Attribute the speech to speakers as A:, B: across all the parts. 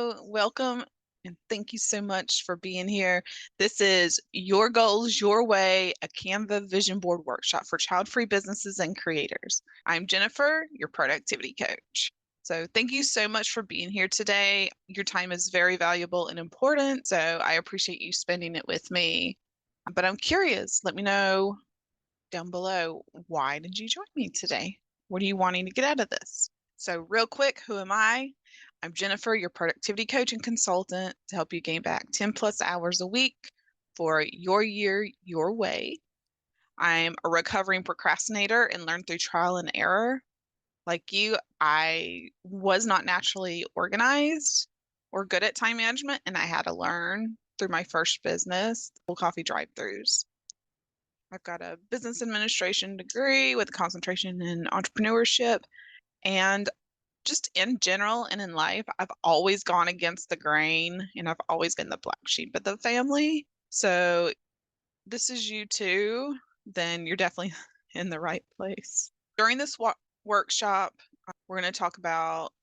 A: Hello, welcome, and thank you so much for being here. This is Your Goals, Your Way, a Canva vision board workshop for child-free businesses and creators. I'm Jennifer, your productivity coach. So thank you so much for being here today. Your time is very valuable and important, so I appreciate you spending it with me. But I'm curious, let me know down below, why did you join me today? What are you wanting to get out of this? So real quick, who am I? I'm Jennifer, your productivity coach and consultant to help you gain back 10 plus hours a week for your year, your way. I'm a recovering procrastinator and learn through trial and error. Like you, I was not naturally organized or good at time management, and I had to learn through my first business, full coffee drive-throughs. I've got a business administration degree with a concentration in entrepreneurship. And just in general and in life, I've always gone against the grain and I've always been the black sheep of the family. So this is you too, then you're definitely in the right place. During this workshop, we're going to talk about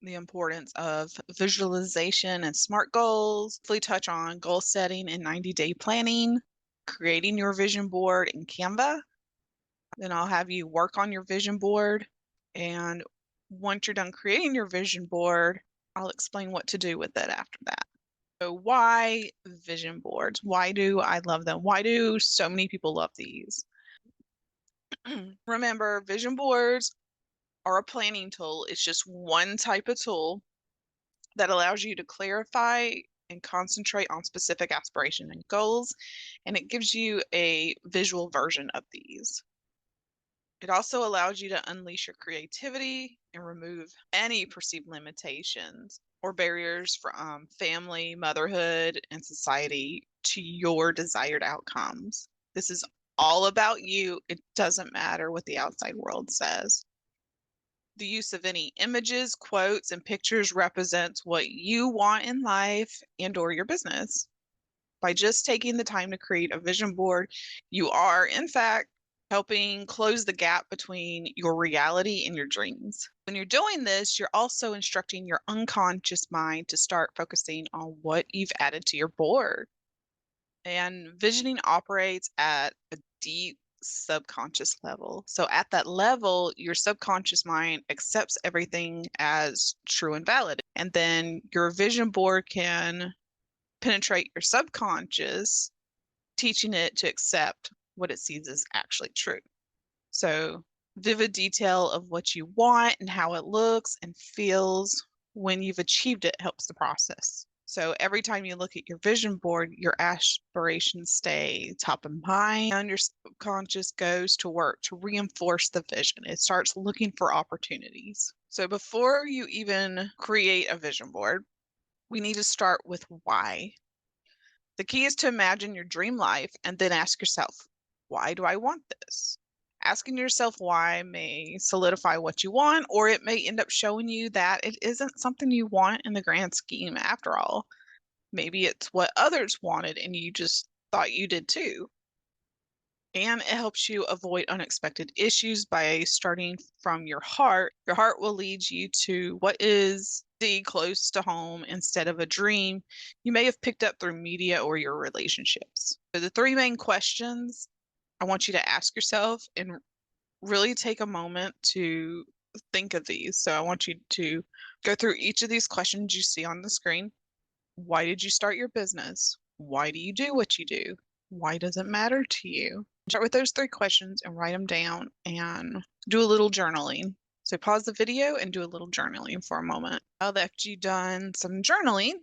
A: the importance of visualization and SMART goals, hopefully touch on goal setting and 90-day planning, creating your vision board in Canva. Then I'll have you work on your vision board. And once you're done creating your vision board, I'll explain what to do with it after that. So why vision boards? Why do I love them? Why do so many people love these? Remember, vision boards are a planning tool. It's just one type of tool that allows you to clarify and concentrate on specific aspirations and goals, and it gives you a visual version of these. It also allows you to unleash your creativity and remove any perceived limitations or barriers from family, motherhood, and society to your desired outcomes. This is all about you. It doesn't matter what the outside world says. The use of any images, quotes, and pictures represents what you want in life and or your business. By just taking the time to create a vision board, you are, in fact, helping close the gap between your reality and your dreams. When you're doing this, you're also instructing your unconscious mind to start focusing on what you've added to your board. And visioning operates at a deep subconscious level. So at that level, your subconscious mind accepts everything as true and valid. And then your vision board can penetrate your subconscious, teaching it to accept what it sees as actually true. So vivid detail of what you want and how it looks and feels when you've achieved it helps the process. So every time you look at your vision board, your aspirations stay top of mind and your subconscious goes to work to reinforce the vision. It starts looking for opportunities. So before you even create a vision board, we need to start with why. The key is to imagine your dream life and then ask yourself, why do I want this? Asking yourself why may solidify what you want, or it may end up showing you that it isn't something you want in the grand scheme after all. Maybe it's what others wanted and you just thought you did too. And it helps you avoid unexpected issues by starting from your heart. Your heart will lead you to what is close to home instead of a dream you may have picked up through media or your relationships. So the three main questions I want you to ask yourself and really take a moment to think of these. So I want you to go through each of these questions you see on the screen. Why did you start your business? Why do you do what you do? Why does it matter to you? Start with those three questions and write them down and do a little journaling. So pause the video and do a little journaling for a moment. Now that you've done some journaling,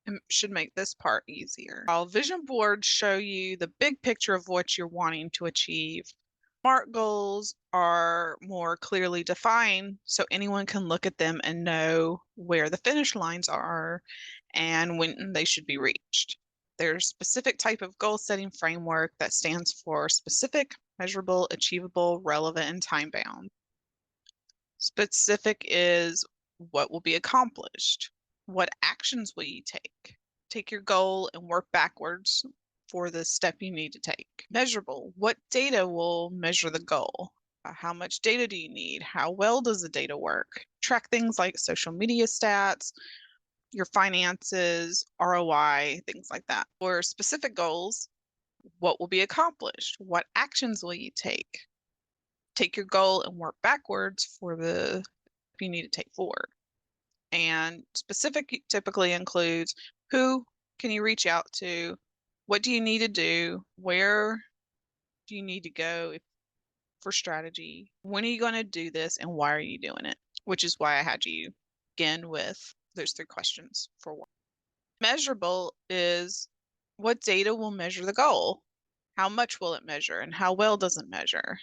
A: it should make this part easier. While vision boards show you the big picture of what you're wanting to achieve, SMART goals are more clearly defined so anyone can look at them and know where the finish lines are and when they should be reached. There's a specific type of goal setting framework that stands for specific, measurable, achievable, relevant, and time bound. Specific is what will be accomplished. What actions will you take? Take your goal and work backwards for the step you need to take. Measurable, what data will measure the goal? How much data do you need? How well does the data work? Track things like social media stats, your finances, ROI, things like that. For specific goals, what will be accomplished? What actions will you take? Take your goal and work backwards for the you need to take forward. And specific typically includes who can you reach out to? What do you need to do? Where do you need to go for strategy? When are you going to do this and why are you doing it? Which is why I had you begin with those three questions for one. Measurable is what data will measure the goal? How much will it measure and how well does it measure?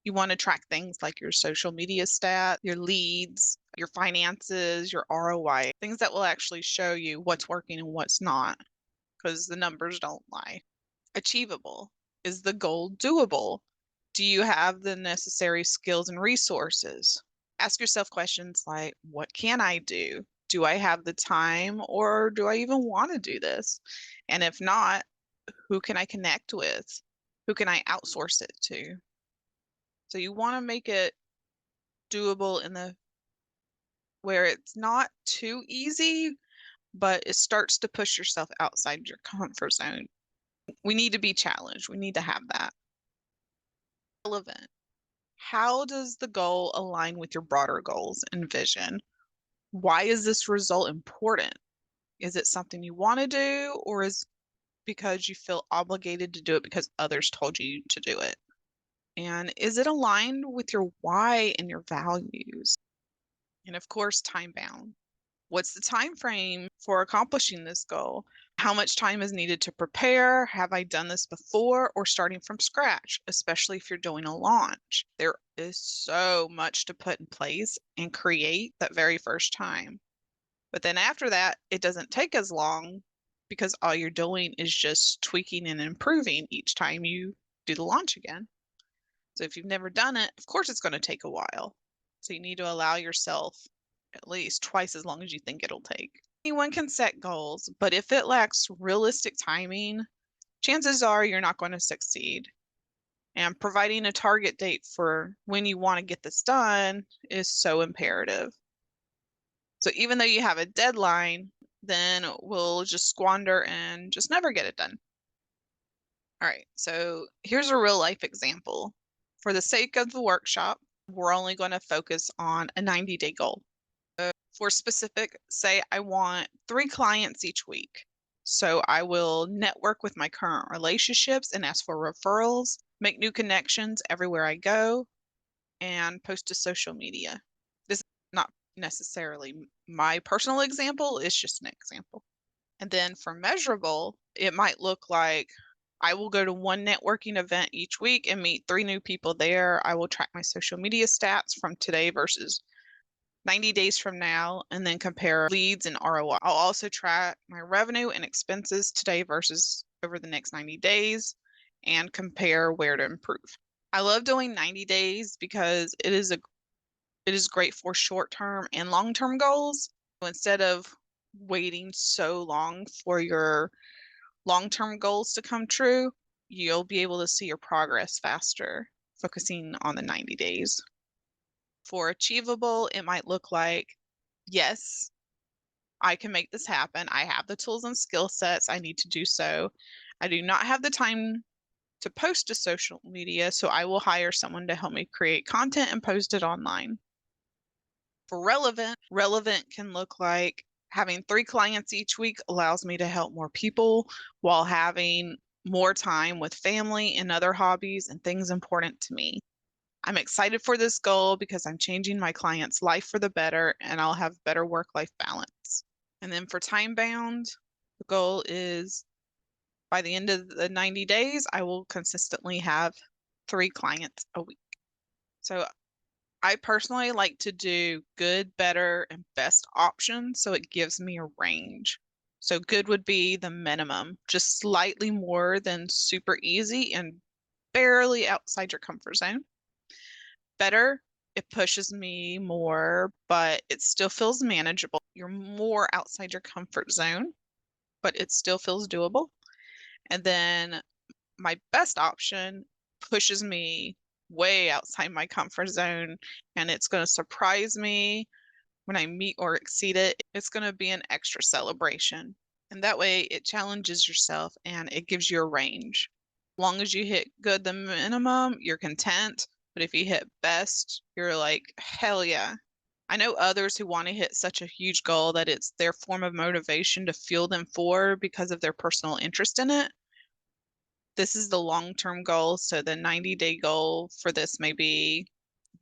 A: You want to track things like your social media stat, your leads, your finances, your ROI, things that will actually show you what's working and what's not, because the numbers don't lie. Achievable. Is the goal doable? Do you have the necessary skills and resources? Ask yourself questions like, what can I do? Do I have the time or do I even want to do this? And if not, who can I connect with? Who can I outsource it to? So you want to make it doable in the where it's not too easy, but it starts to push yourself outside your comfort zone. We need to be challenged. We need to have that. Relevant. How does the goal align with your broader goals and vision? Why is this result important? Is it something you want to do, or is because you feel obligated to do it because others told you to do it? And is it aligned with your why and your values? And of course, time bound. What's the time frame for accomplishing this goal? How much time is needed to prepare? Have I done this before or starting from scratch, especially if you're doing a launch? There is so much to put in place and create that very first time. But then after that, it doesn't take as long because all you're doing is just tweaking and improving each time you do the launch again. So if you've never done it, of course it's going to take a while. So you need to allow yourself at least twice as long as you think it'll take. Anyone can set goals, but if it lacks realistic timing, chances are you're not going to succeed. And providing a target date for when you want to get this done is so imperative. So even though you have a deadline, then we'll just squander and just never get it done. All right, so here's a real life example. For the sake of the workshop, we're only going to focus on a 90-day goal. For specific, say I want 3 clients each week. So I will network with my current relationships and ask for referrals, make new connections everywhere I go, and post to social media. This is not necessarily my personal example, it's just an example. And then for measurable, it might look like I will go to one networking event each week and meet 3 new people there. I will track my social media stats from today versus 90 days from now, and then compare leads and ROI. I'll also track my revenue and expenses today versus over the next 90 days and compare where to improve. I love doing 90 days because it is great for short-term and long-term goals. So instead of waiting so long for your long-term goals to come true, you'll be able to see your progress faster, focusing on the 90 days. For achievable, it might look like, yes, I can make this happen. I have the tools and skill sets I need to do so. I do not have the time to post to social media, so I will hire someone to help me create content and post it online. For relevant can look like having 3 clients each week allows me to help more people while having more time with family and other hobbies and things important to me. I'm excited for this goal because I'm changing my client's life for the better and I'll have better work-life balance. And then for time bound, the goal is by the end of the 90 days, I will consistently have 3 clients a week. So I personally like to do good, better, and best options, so it gives me a range. So good would be the minimum, just slightly more than super easy and barely outside your comfort zone. Better, it pushes me more, but it still feels manageable. You're more outside your comfort zone, but it still feels doable. And then my best option pushes me way outside my comfort zone and it's going to surprise me, when I meet or exceed it, it's going to be an extra celebration. And that way it challenges yourself and it gives you a range. As long as you hit good the minimum, you're content. But if you hit best, you're like, hell yeah. I know others who want to hit such a huge goal that it's their form of motivation to fuel them forward because of their personal interest in it. This is the long-term goal. So the 90-day goal for this may be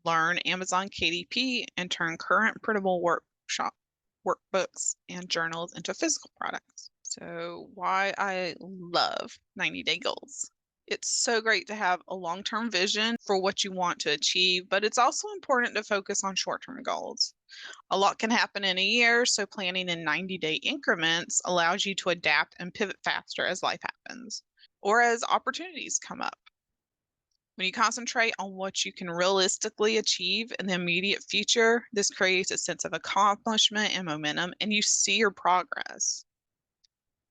A: learn Amazon KDP and turn current printable workbooks and journals into physical products. So why I love 90-day goals. It's so great to have a long-term vision for what you want to achieve, but it's also important to focus on short-term goals. A lot can happen in a year, so planning in 90-day increments allows you to adapt and pivot faster as life happens or as opportunities come up. When you concentrate on what you can realistically achieve in the immediate future, this creates a sense of accomplishment and momentum, and you see your progress.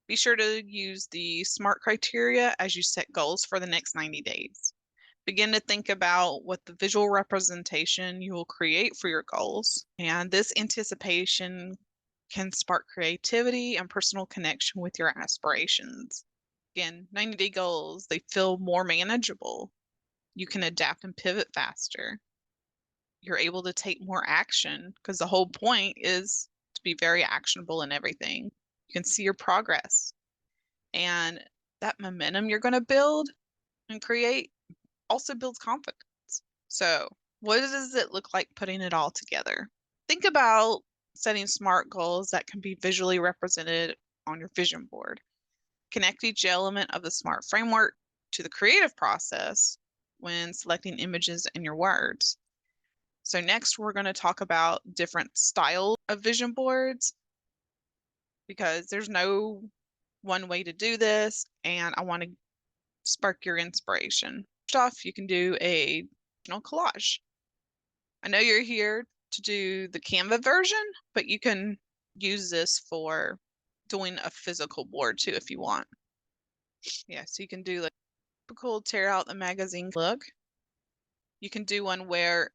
A: Be sure to use the SMART criteria as you set goals for the next 90 days. Begin to think about what the visual representation you will create for your goals, and this anticipation can spark creativity and personal connection with your aspirations. Again, 90-day goals, they feel more manageable. You can adapt and pivot faster. You're able to take more action because the whole point is to be very actionable in everything. You can see your progress, and that momentum you're going to build and create also builds confidence. So, what does it look like putting it all together? Think about setting SMART goals that can be visually represented on your vision board. Connect each element of the SMART framework to the creative process when selecting images in your words. So next we're going to talk about different styles of vision boards because there's no one way to do this, and I want to spark your inspiration. First off, you can do a collage. I know you're here to do the Canva version, but you can use this for doing a physical board too if you want. Yeah, so you can do like typical tear out the magazine look. You can do one where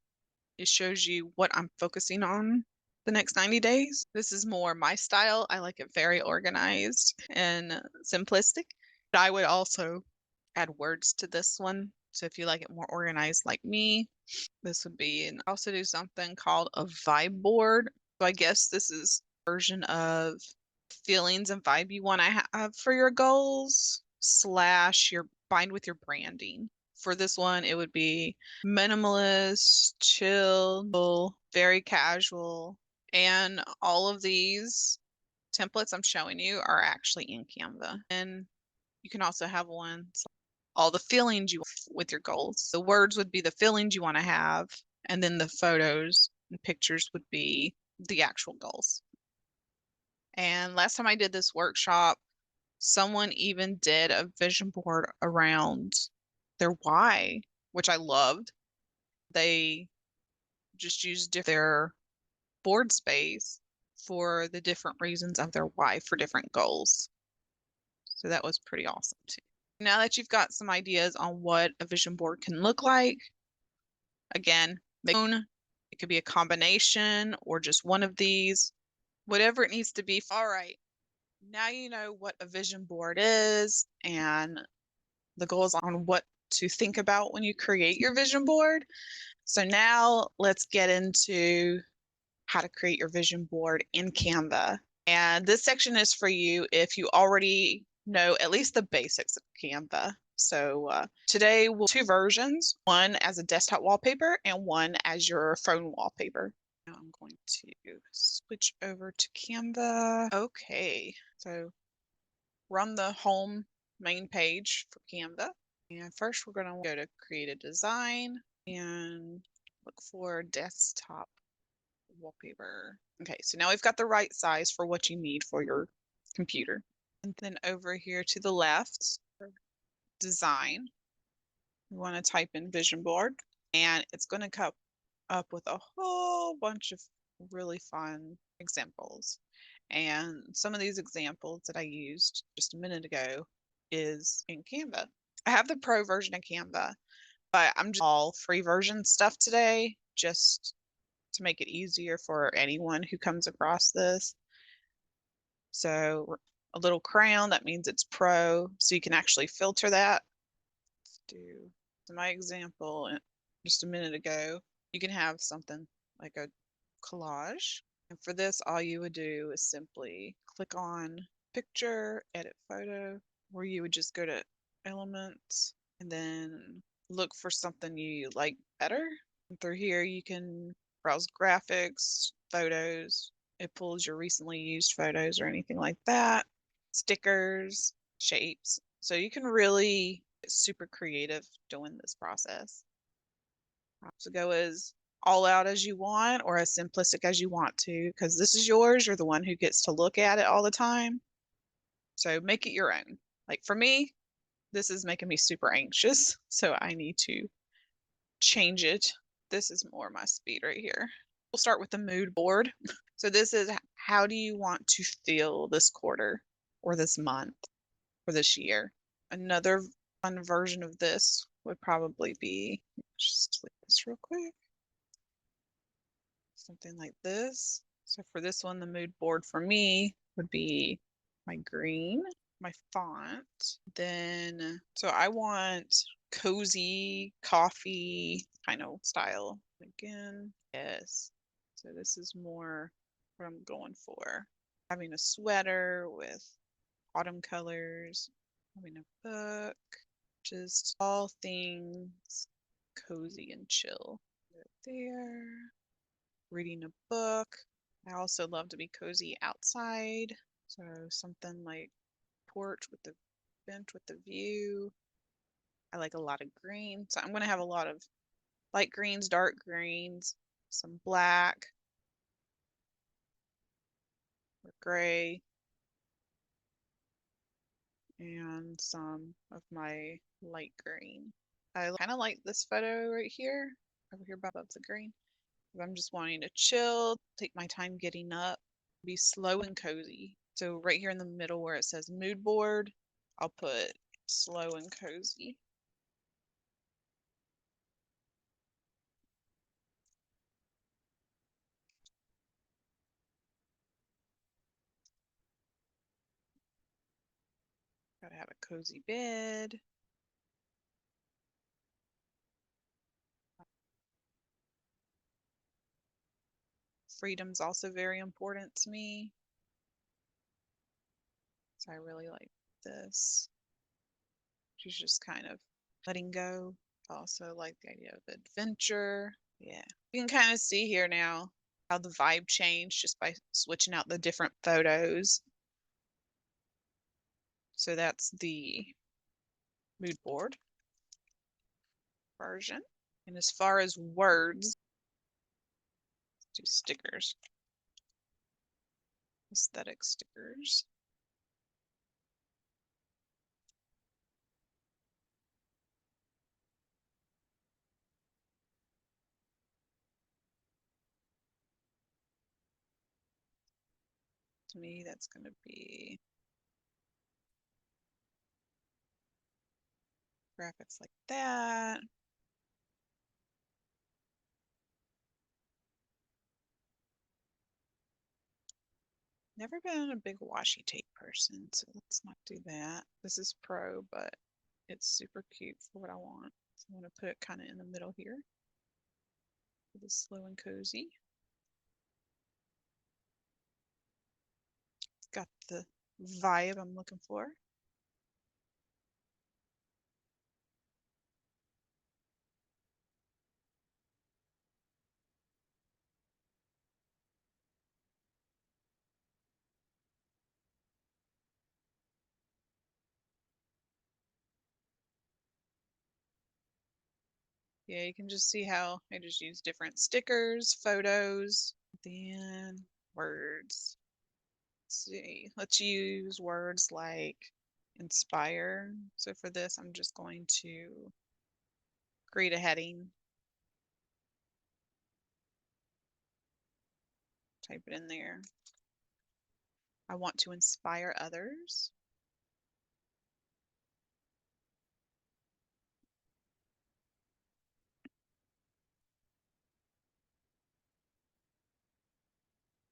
A: it shows you what I'm focusing on the next 90 days. This is more my style. I like it very organized and simplistic. But I would also add words to this one. So if you like it more organized like me, this would be, and also do something called a vibe board. So I guess this is a version of feelings and vibe you want to have for your goals slash your bind with your branding. For this one, it would be minimalist, chill, very casual. And all of these templates I'm showing you are actually in Canva. And you can also have one, all the feelings you with your goals. The words would be the feelings you want to have, and then the photos and pictures would be the actual goals. And last time I did this workshop, someone even did a vision board around their why, which I loved. They just used their board space for the different reasons of their why for different goals. So that was pretty awesome too. Now that you've got some ideas on what a vision board can look like, again, it could be a combination or just one of these, whatever it needs to be. All right, now you know what a vision board is and the goals on what to think about when you create your vision board. So now let's get into how to create your vision board in Canva. And this section is for you if you already know at least the basics of Canva. So today we'll two versions, one as a desktop wallpaper and one as your phone wallpaper. Now I'm going to switch over to Canva. Okay, so we're on the home main page for Canva. And first we're going to go to create a design and look for desktop wallpaper. Okay, so now we've got the right size for what you need for your computer. And then over here to the left, design, we want to type in vision board, and it's going to come up with a whole bunch of really fun examples. And some of these examples that I used just a minute ago is in Canva. I have the pro version of Canva, but I'm just all free version stuff today just to make it easier for anyone who comes across this. So a little crown, that means it's pro, so you can actually filter that. Let's do my example just a minute ago. You can have something like a collage. And for this, all you would do is simply click on picture, edit photo, or you would just go to elements and then look for something you like better. And through here, you can browse graphics, photos. It pulls your recently used photos or anything like that, stickers, shapes. So you can really get super creative doing this process. So go as all out as you want or as simplistic as you want to, because this is yours. You're the one who gets to look at it all the time. So make it your own. Like for me, this is making me super anxious, so I need to change it. This is more my speed right here. We'll start with the mood board. So this is how do you want to feel this quarter or this month or this year? Another fun version of this would probably be, just delete this real quick. Something like this. So for this one, the mood board for me would be my green, my font. Then, so I want cozy coffee kind of style. Again, yes. So this is more what I'm going for. Having a sweater with autumn colors, having a book, just all things cozy and chill. There, reading a book. I also love to be cozy outside. So something like porch with the bench with the view. I like a lot of green. So I'm going to have a lot of light greens, dark greens, some black or gray, and some of my light green. I kind of like this photo right here, over here above the green. I'm just wanting to chill, take my time getting up, be slow and cozy. So right here in the middle where it says mood board, I'll put slow and cozy. Gotta have a cozy bed. Freedom's also very important to me. So I really like this. She's just kind of letting go. Also like the idea of adventure. Yeah. You can kind of see here now how the vibe changed just by switching out the different photos. So that's the mood board version. And as far as words, let's do stickers, aesthetic stickers. To me, that's going to be graphics like that. Never been a big washi tape person, so let's not do that. This is pro, but it's super cute for what I want. So I'm going to put it kind of in the middle here for the slow and cozy. It's got the vibe I'm looking for. Yeah, you can just see how I just use different stickers, photos, then words. Let's see, let's use words like inspire. So for this, I'm just going to create a heading, type it in there. I want to inspire others.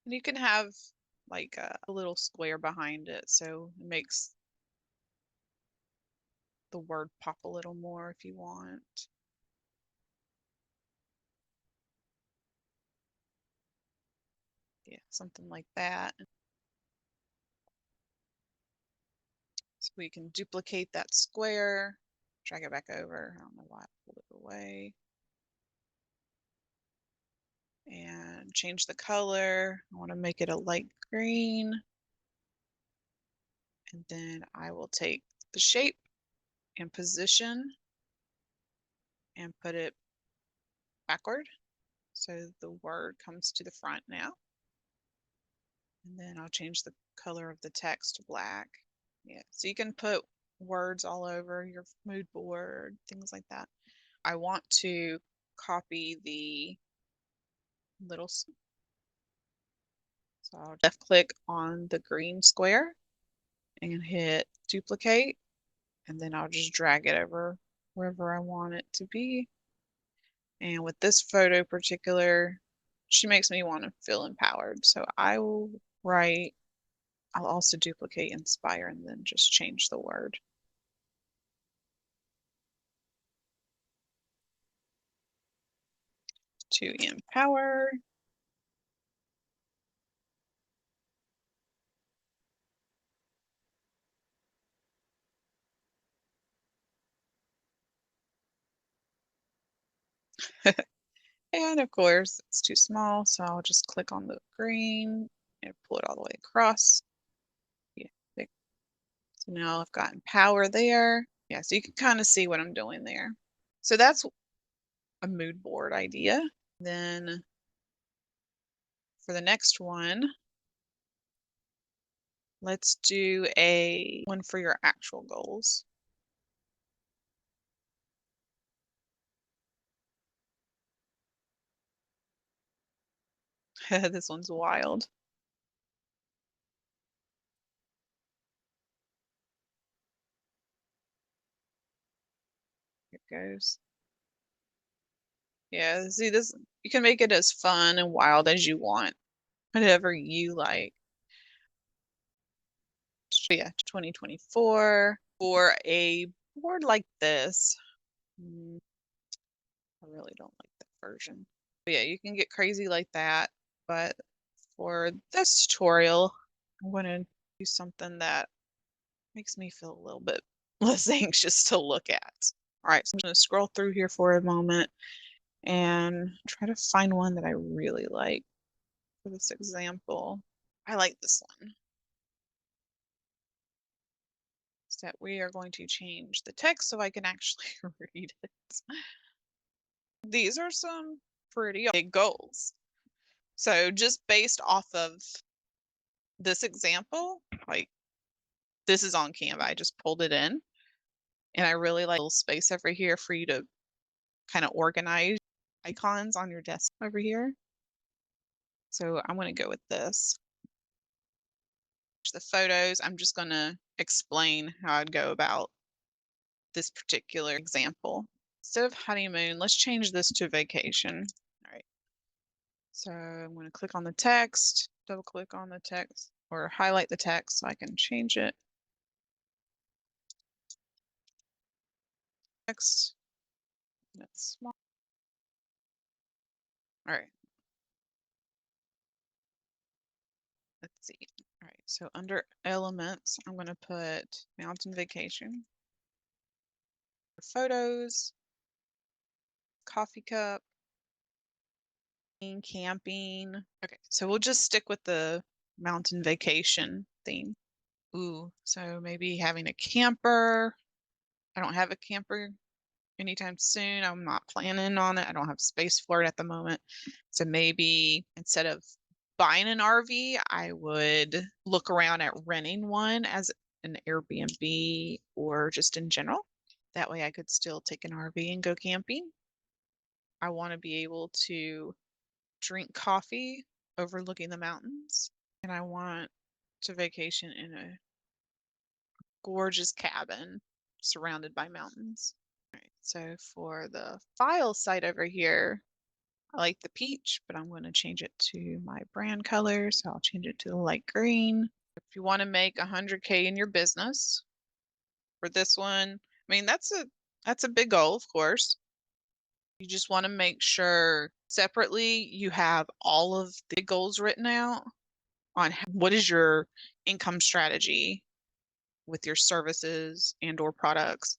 A: And you can have like a little square behind it so it makes the word pop a little more if you want. Yeah, something like that. So we can duplicate that square, drag it back over. I don't know why I pulled it away. And change the color. I want to make it a light green. And then I will take the shape and position and put it backward. So the word comes to the front now. And then I'll change the color of the text to black. Yeah, so you can put words all over your mood board, things like that. I want to copy the little, so I'll left click on the green square and hit duplicate, and then I'll just drag it over wherever I want it to be. And with this photo particular, she makes me want to feel empowered. So I will write, I'll also duplicate inspire and then just change the word. To empower. And of course, it's too small, so I'll just click on the green and pull it all the way across. Yeah. So now I've gotten power there. Yeah, so you can kind of see what I'm doing there. So that's a mood board idea. Then for the next one, let's do a one for your actual goals. This one's wild. Here it goes. Yeah, see this, you can make it as fun and wild as you want, whatever you like. Yeah, 2024 for a board like this. I really don't like that version. But yeah, you can get crazy like that. But for this tutorial, I'm going to do something that makes me feel a little bit less anxious to look at. All right, so I'm going to scroll through here for a moment and try to find one that I really like for this example. I like this one. So that we are going to change the text so I can actually read it. These are some pretty big goals. So just based off of this example, like this is on Canva, I just pulled it in and I really like a little space over here for you to kind of organize icons on your desk over here. So I'm going to go with this. The photos, I'm just going to explain how I'd go about this particular example. Instead of honeymoon, let's change this to vacation. All right. So I'm going to click on the text, double click on the text, or highlight the text so I can change it. Text. That's small. All right. Let's see. All right. So under elements, I'm going to put mountain vacation, photos, coffee cup, camping. Okay. So we'll just stick with the mountain vacation theme. Ooh. So maybe having a camper. I don't have a camper anytime soon. I'm not planning on it. I don't have space for it at the moment. So maybe instead of buying an RV, I would look around at renting one as an Airbnb or just in general. That way I could still take an RV and go camping. I want to be able to drink coffee overlooking the mountains. And I want to vacation in a gorgeous cabin surrounded by mountains. All right, so for the file site over here, I like the peach, but I'm going to change it to my brand color. So I'll change it to the light green. If you want to make 100K in your business for this one, I mean, that's a big goal, of course. You just want to make sure separately you have all of the goals written out on what is your income strategy with your services and or products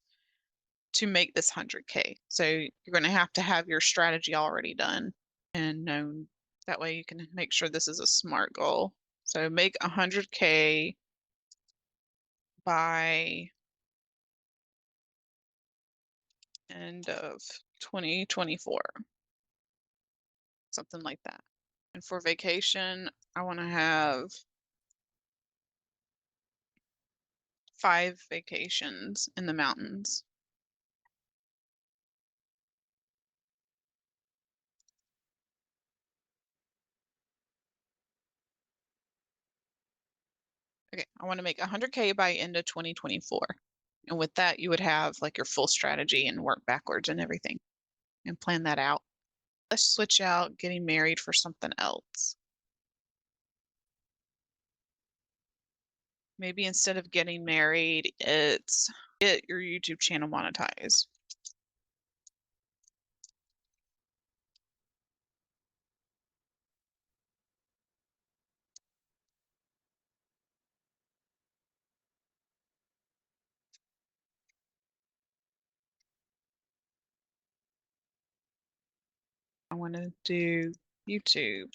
A: to make this 100K. So you're going to have your strategy already done and known. That way you can make sure this is a smart goal. So make 100K by end of 2024, something like that. And for vacation, I want to have 5 vacations in the mountains. Okay, I want to make 100K by end of 2024. And with that, you would have like your full strategy and work backwards and everything and plan that out. Let's switch out getting married for something else. Maybe instead of getting married, it's get your YouTube channel monetized. I want to do YouTube.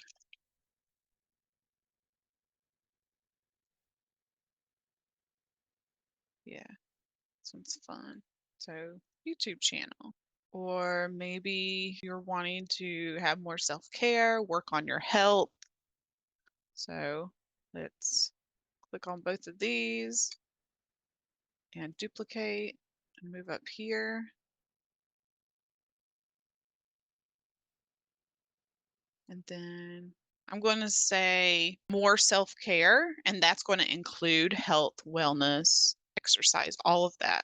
A: Yeah, this one's fun. So, YouTube channel. Or maybe you're wanting to have more self-care, work on your health. So, let's click on both of these and duplicate and move up here. And then I'm going to say more self-care, and that's going to include health, wellness, exercise, all of that.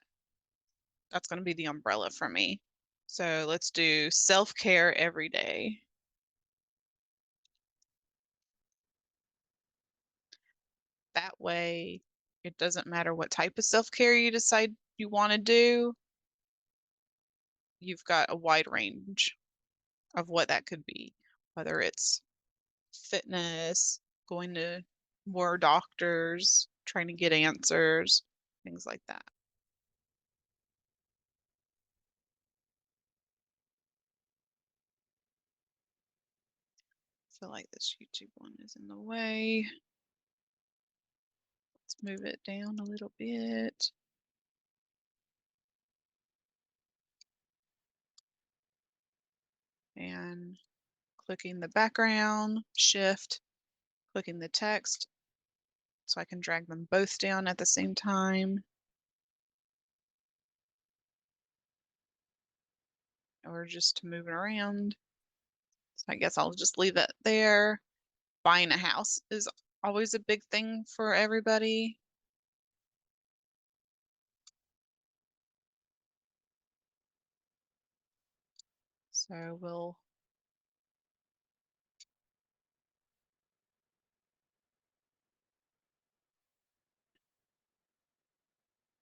A: That's going to be the umbrella for me. So let's do self-care every day. That way, it doesn't matter what type of self-care you decide you want to do. You've got a wide range of what that could be, whether it's fitness, going to more doctors, trying to get answers, things like that. I feel like this YouTube one is in the way. Let's move it down a little bit. And clicking the background, shift, clicking the text, so I can drag them both down at the same time. Or just moving around. So I guess I'll just leave it there. Buying a house is always a big thing for everybody. So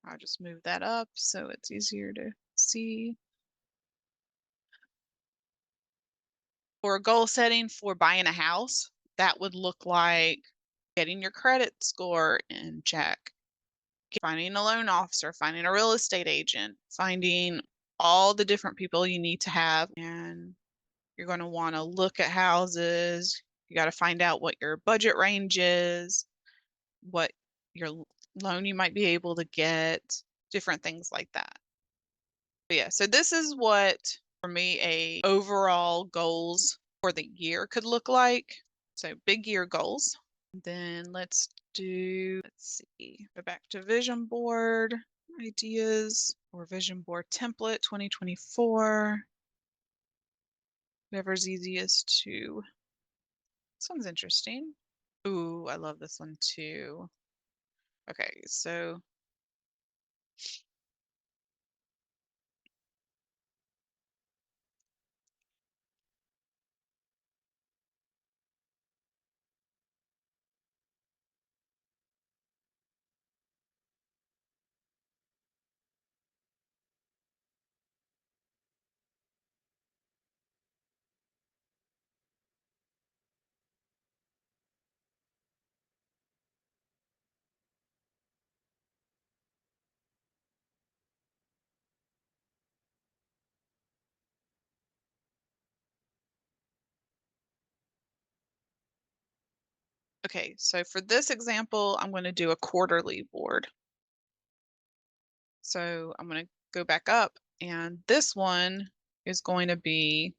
A: I'll just move that up so it's easier to see. For a goal setting for buying a house, that would look like getting your credit score in check, finding a loan officer, finding a real estate agent, finding all the different people you need to have. And you're going to want to look at houses. You got to find out what your budget range is, what your loan you might be able to get, different things like that. But yeah, so this is what for me a overall goals for the year could look like. So big year goals. Then let's see, go back to vision board ideas or vision board template 2024. Whatever's easiest to. This one's interesting. Ooh, I love this one too. Okay, so Okay, so for this example, I'm going to do a quarterly board. So I'm going to go back up, and this one is going to be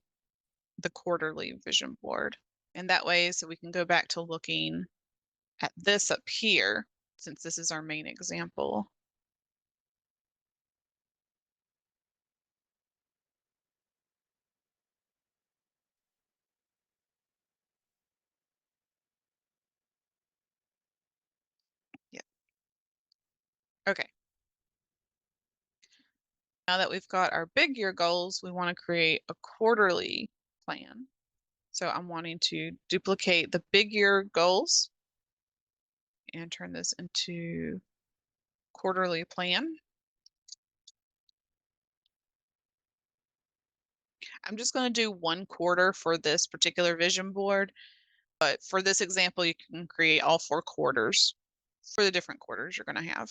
A: the quarterly vision board. And that way, so we can go back to looking at this up here, since this is our main example. Yeah. Okay. Now that we've got our big year goals, we want to create a quarterly plan. So I'm wanting to duplicate the big year goals and turn this into quarterly plan. I'm just going to do 1 quarter for this particular vision board, but for this example, you can create all 4 quarters for the different quarters you're going to have.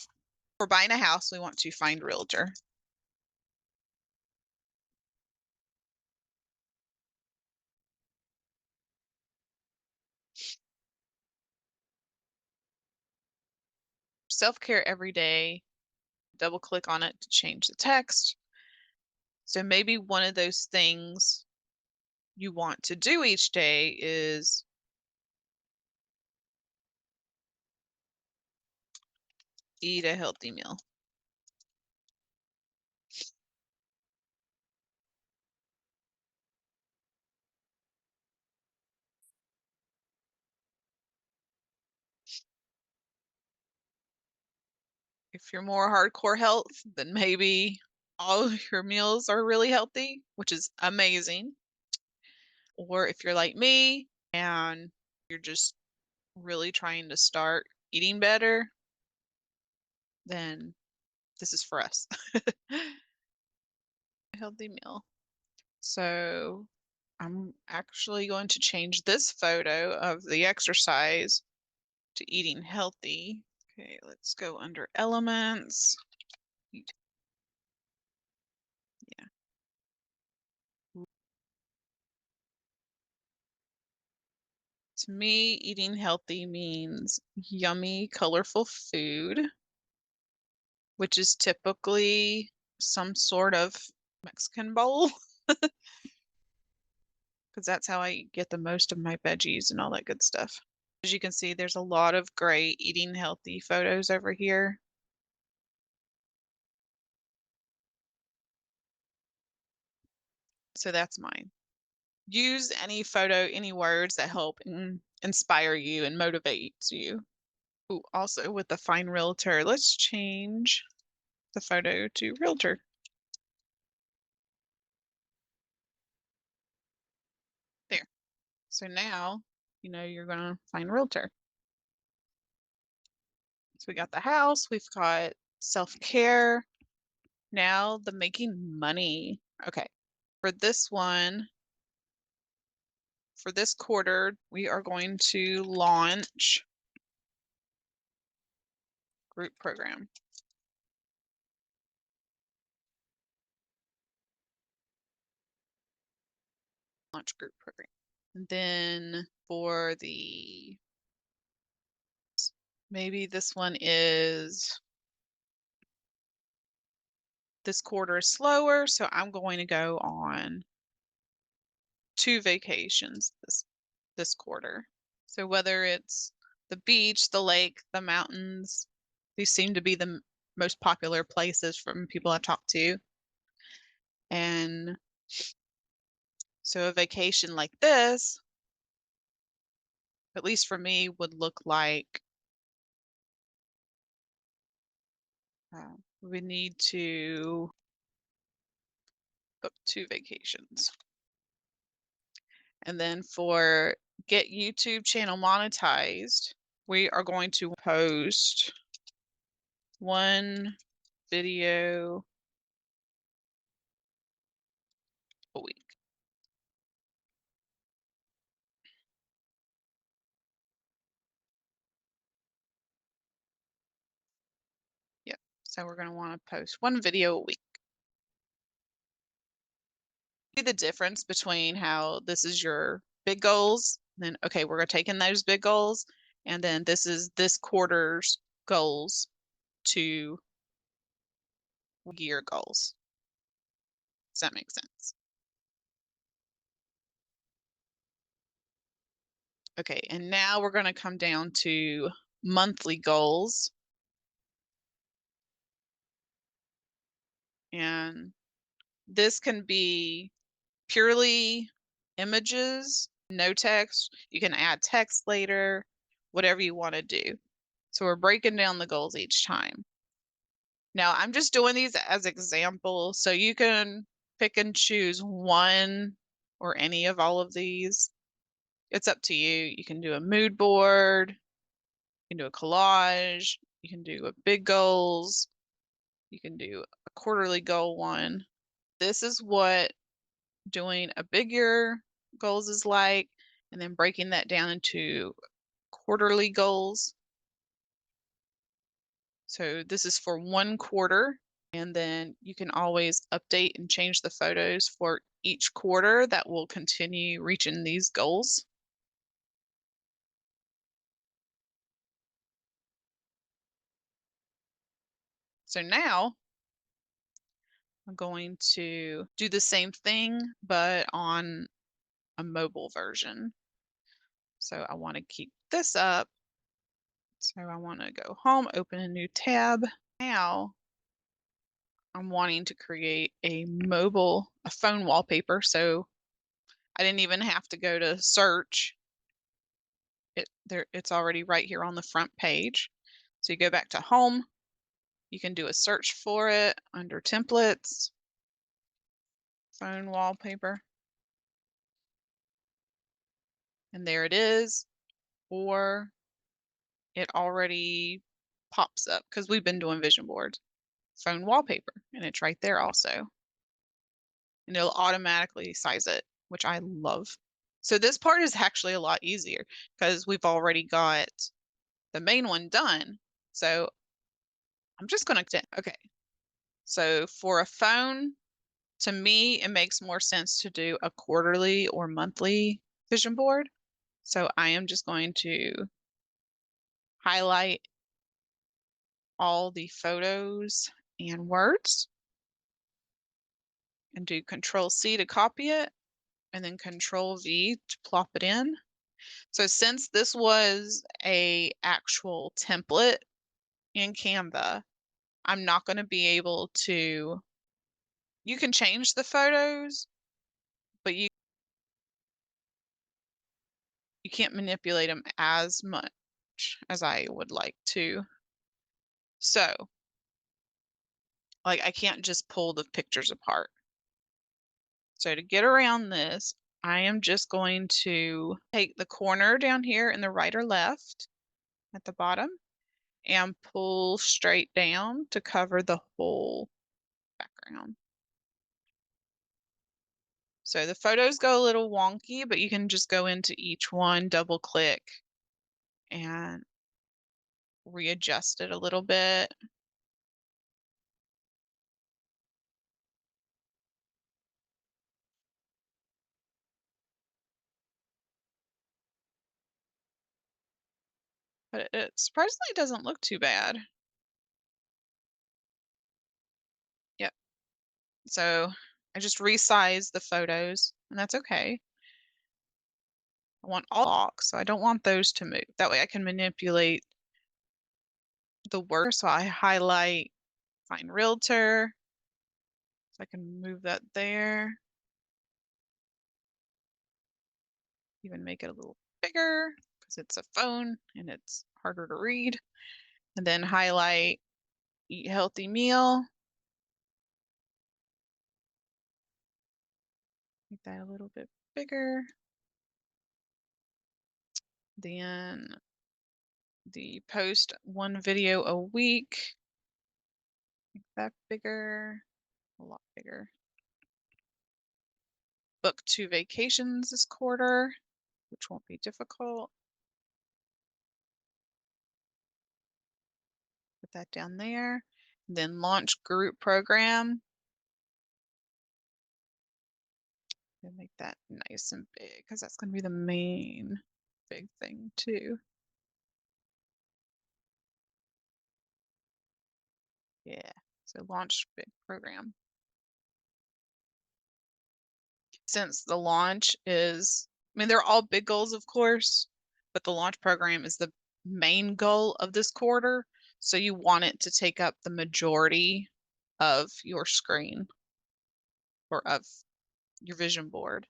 A: For buying a house, we want to find realtor. Self-care every day, double click on it to change the text. So maybe one of those things you want to do each day is eat a healthy meal. If you're more hardcore health, then maybe all of your meals are really healthy, which is amazing. Or if you're like me and you're just really trying to start eating better, then this is for us. A healthy meal. So I'm actually going to change this photo of the exercise to eating healthy. Okay, let's go under elements. Yeah. To me, eating healthy means yummy, colorful food, which is typically some sort of Mexican bowl, because that's how I get the most of my veggies and all that good stuff. As you can see, there's a lot of great eating healthy photos over here. So that's mine. Use any photo, any words that help inspire you and motivates you. Ooh, also with the Find Realtor, let's change the photo to Realtor. There. So now, you're gonna find Realtor. So we got the house, we've got self-care. Now the making money. Okay. For this one, for this quarter, we are going to launch group program. Launch group program. And then for maybe this one is this quarter is slower, so I'm going to go on 2 vacations this quarter. So whether it's the beach, the lake, the mountains, these seem to be the most popular places from people I talk to. And so a vacation like this, at least for me, would look like we need to book 2 vacations. And then for get YouTube channel monetized, we are going to post 1 video a week. Yep. So we're going to want to post 1 video a week. See the difference between how this is your big goals, then okay, we're going to take in those big goals, And then this is this quarter's goals to year goals. Does that make sense? Okay, and now we're going to come down to monthly goals. And this can be purely images, no text. You can add text later, whatever you want to do. So we're breaking down the goals each time. Now I'm just doing these as examples, so you can pick and choose one or any of all of these. It's up to you. You can do a mood board, you can do a collage, you can do a big goals, you can do a quarterly goal one. This is what doing a bigger goals is like, and then breaking that down into quarterly goals. So this is for 1 quarter, and then you can always update and change the photos for each quarter that will continue reaching these goals. So now I'm going to do the same thing, but on a mobile version. So I want to keep this up. So I want to go home, open a new tab. Now I'm wanting to create a phone wallpaper. So I didn't even have to go to search. It's already right here on the front page. So you go back to home, you can do a search for it under templates, phone wallpaper, and there it is. Or it already pops up because we've been doing vision boards. Phone wallpaper, and it's right there also. And it'll automatically size it, which I love. So this part is actually a lot easier because we've already got the main one done. So I'm just going to, okay. So for a phone, to me, it makes more sense to do a quarterly or monthly vision board. So I am just going to highlight all the photos and words and do Control C to copy it and then Control V to plop it in. So since this was a actual template in Canva, I'm not going to be able to, you can change the photos, but you can't manipulate them as much as I would like to. So, like, I can't just pull the pictures apart. So to get around this, I am just going to take the corner down here in the right or left at the bottom and pull straight down to cover the whole background. So the photos go a little wonky, but you can just go into each one, double click, and readjust it a little bit. But it surprisingly doesn't look too bad. Yep. So I just resized the photos, and that's okay. I want all blocks, so I don't want those to move. That way I can manipulate the word. So I highlight find realtor. So I can move that there. Even make it a little bigger because it's a phone and it's harder to read. And then highlight eat healthy meal. Make that a little bit bigger. Then the post 1 video a week. Make that bigger, a lot bigger. Book 2 vacations this quarter, which won't be difficult. Put that down there. Then launch group program. And make that nice and big because that's going to be the main big thing too. Yeah. So launch big program. Since the launch is, I mean, they're all big goals, of course, but the launch program is the main goal of this quarter. So you want it to take up the majority of your screen or of your vision board.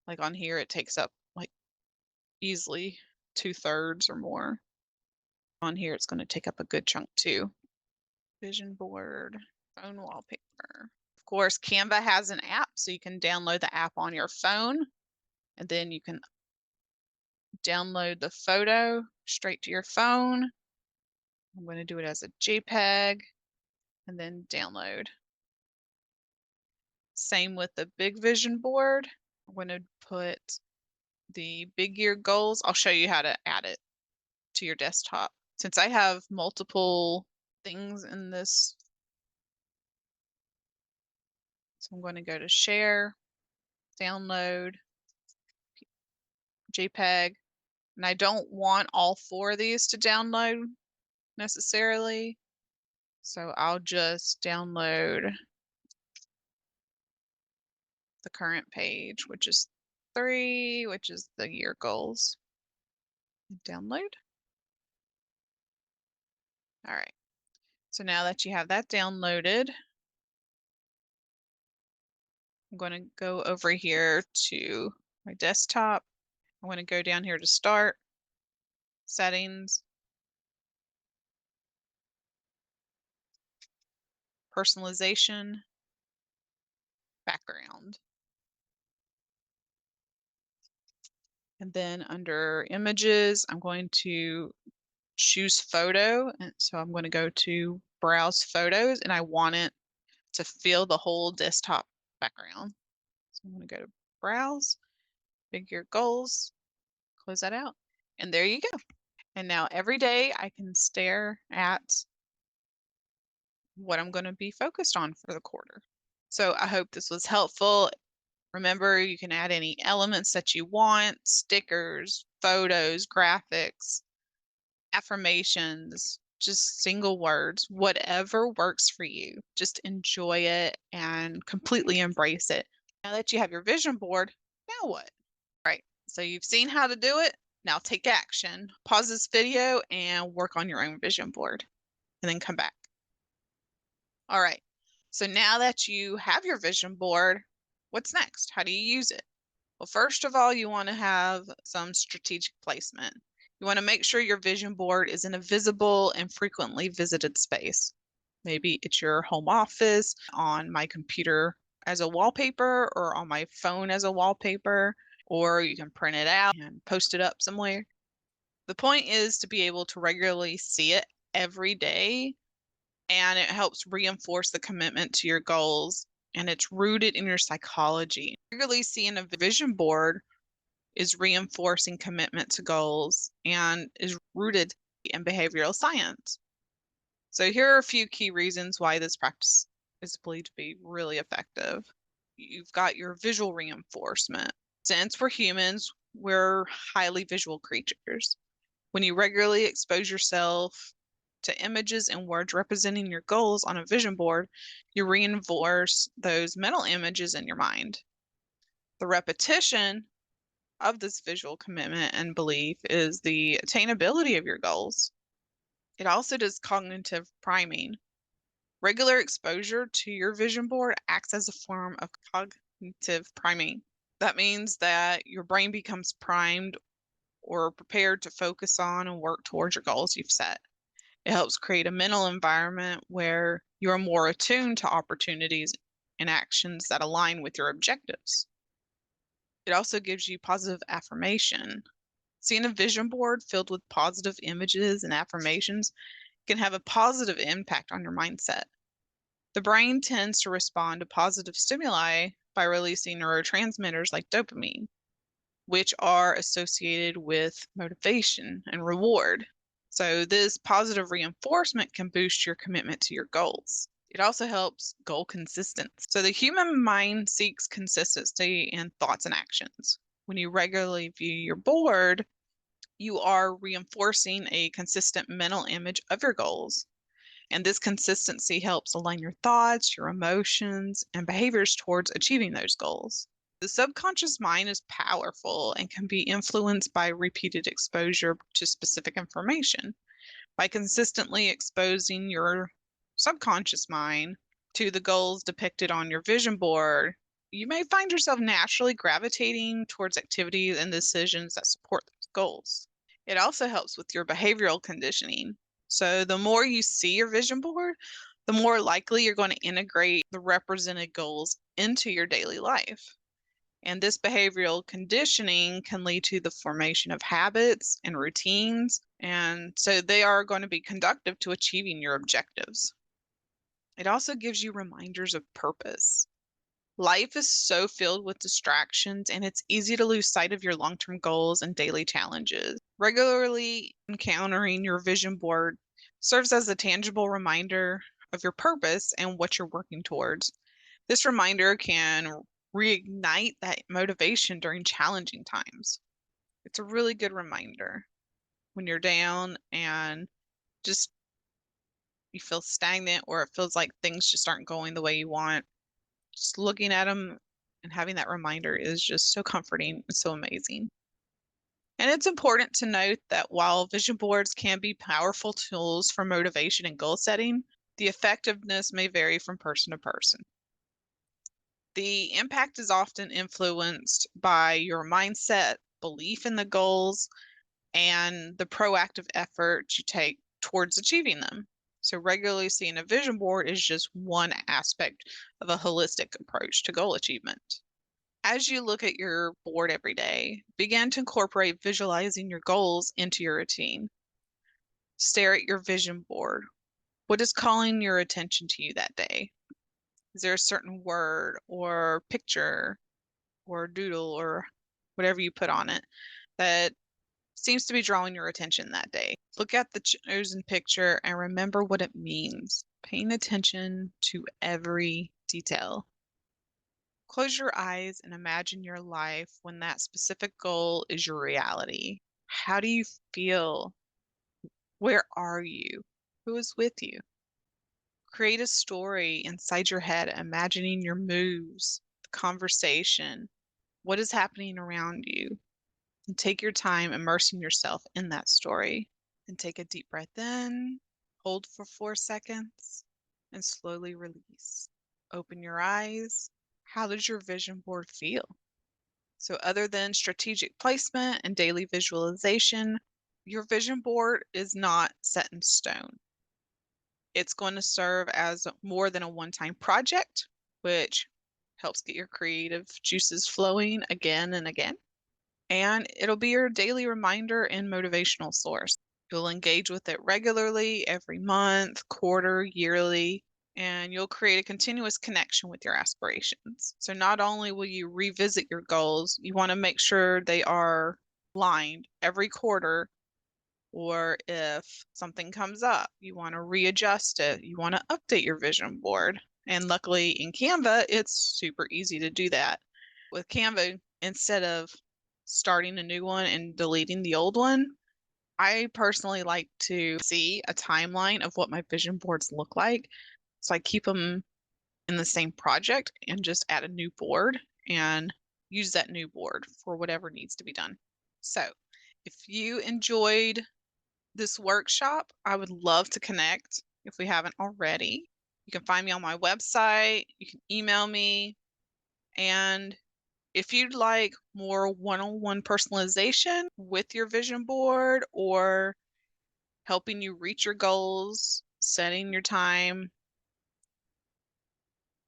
A: Like on here, it takes up like easily 2/3 or more. On here, it's going to take up a good chunk too. Vision board, phone wallpaper. Of course, Canva has an app, so you can download the app on your phone, and then you can download the photo straight to your phone. I'm going to do it as a JPEG and then download. Same with the big vision board. I'm going to put the big year goals. I'll show you how to add it to your desktop. Since I have multiple things in this, so I'm going to go to share, download, JPEG, and I don't want all 4 of these to download necessarily. So I'll just download the current page, which is 3, which is the year goals. Download. All right. So now that you have that downloaded, I'm going to go over here to my desktop. I'm going to go down here to start, settings, personalization, background. And then under images, I'm going to choose photo. And so I'm going to go to browse photos, and I want it to fill the whole desktop background. So I'm going to go to browse, figure goals, close that out. And there you go. And now every day I can stare at what I'm going to be focused on for the quarter. So I hope this was helpful. Remember, you can add any elements that you want, stickers, photos, graphics, affirmations, just single words, whatever works for you. Just enjoy it and completely embrace it. Now that you have your vision board, now what? Right. So you've seen how to do it. Now take action. Pause this video and work on your own vision board and then come back. All right. So now that you have your vision board, what's next? How do you use it? Well, first of all, you want to have some strategic placement. You want to make sure your vision board is in a visible and frequently visited space. Maybe it's your home office, on my computer as a wallpaper, or on my phone as a wallpaper, or you can print it out and post it up somewhere. The point is to be able to regularly see it every day, and it helps reinforce the commitment to your goals, and it's rooted in your psychology. Regularly seeing a vision board is reinforcing commitment to goals and is rooted in behavioral science. So here are a few key reasons why this practice is believed to be really effective. You've got your visual reinforcement. Since we're humans, we're highly visual creatures. When you regularly expose yourself to images and words representing your goals on a vision board, you reinforce those mental images in your mind. The repetition of this visual commitment and belief is the attainability of your goals. It also does cognitive priming. Regular exposure to your vision board acts as a form of cognitive priming. That means that your brain becomes primed or prepared to focus on and work towards your goals you've set. It helps create a mental environment where you're more attuned to opportunities and actions that align with your objectives. It also gives you positive affirmation. Seeing a vision board filled with positive images and affirmations can have a positive impact on your mindset. The brain tends to respond to positive stimuli by releasing neurotransmitters like dopamine, which are associated with motivation and reward. So, this positive reinforcement can boost your commitment to your goals. It also helps goal consistency. So, the human mind seeks consistency in thoughts and actions. When you regularly view your board, you are reinforcing a consistent mental image of your goals. And this consistency helps align your thoughts, your emotions, and behaviors towards achieving those goals. The subconscious mind is powerful and can be influenced by repeated exposure to specific information. By consistently exposing your subconscious mind to the goals depicted on your vision board, you may find yourself naturally gravitating towards activities and decisions that support those goals. It also helps with your behavioral conditioning. So, the more you see your vision board, the more likely you're going to integrate the represented goals into your daily life. And this behavioral conditioning can lead to the formation of habits and routines. And so they are going to be conducive to achieving your objectives. It also gives you reminders of purpose. Life is so filled with distractions, and it's easy to lose sight of your long term goals and daily challenges. Regularly encountering your vision board serves as a tangible reminder of your purpose and what you're working towards. This reminder can reignite that motivation during challenging times. It's a really good reminder when you're down and just you feel stagnant or it feels like things just aren't going the way you want. Just looking at them and having that reminder is just so comforting and so amazing. And it's important to note that while vision boards can be powerful tools for motivation and goal setting, the effectiveness may vary from person to person. The impact is often influenced by your mindset, belief in the goals, and the proactive effort you take towards achieving them. So, regularly seeing a vision board is just one aspect of a holistic approach to goal achievement. As you look at your board every day, begin to incorporate visualizing your goals into your routine. Stare at your vision board. What is calling your attention to you that day? Is there a certain word or picture or doodle or whatever you put on it that seems to be drawing your attention that day? Look at the chosen picture and remember what it means, paying attention to every detail. Close your eyes and imagine your life when that specific goal is your reality. How do you feel? Where are you? Who is with you? Create a story inside your head, imagining your moves, the conversation, what is happening around you. And take your time immersing yourself in that story. And take a deep breath in, hold for 4 seconds, and slowly release. Open your eyes. How does your vision board feel? So, other than strategic placement and daily visualization, your vision board is not set in stone. It's going to serve as more than a one time project, which helps get your creative juices flowing again and again. And it'll be your daily reminder and motivational source. You'll engage with it regularly, every month, quarter, yearly, and you'll create a continuous connection with your aspirations. So not only will you revisit your goals, you want to make sure they are aligned every quarter, or if something comes up, you want to readjust it, you want to update your vision board. And luckily in Canva, it's super easy to do that. With Canva, instead of starting a new one and deleting the old one, I personally like to see a timeline of what my vision boards look like. So I keep them in the same project and just add a new board and use that new board for whatever needs to be done. So if you enjoyed this workshop, I would love to connect if we haven't already. You can find me on my website, you can email me, and if you'd like more one-on-one personalization with your vision board or helping you reach your goals, setting your time,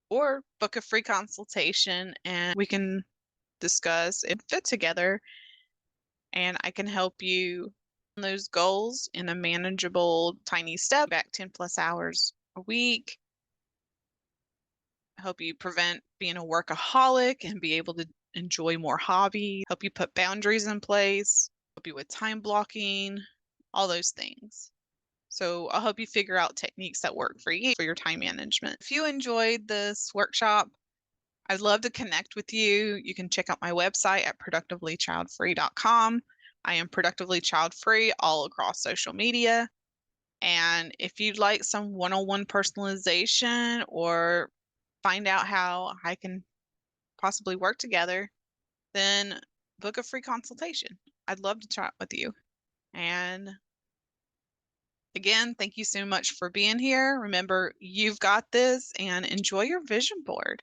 A: or book a free consultation and we can discuss and fit together and I can help you on those goals in a manageable tiny step back 10 plus hours a week, help you prevent being a workaholic and be able to enjoy more hobby, help you put boundaries in place, help you with time blocking, all those things. So I'll help you figure out techniques that work for you for your time management. If you enjoyed this workshop, I'd love to connect with you. You can check out my website at productivelychildfree.com. I am productively child free all across social media. And if you'd like some one-on-one personalization or find out how I can possibly work together, then book a free consultation. I'd love to chat with you. And again, thank you so much for being here. Remember, you've got this and enjoy your vision board.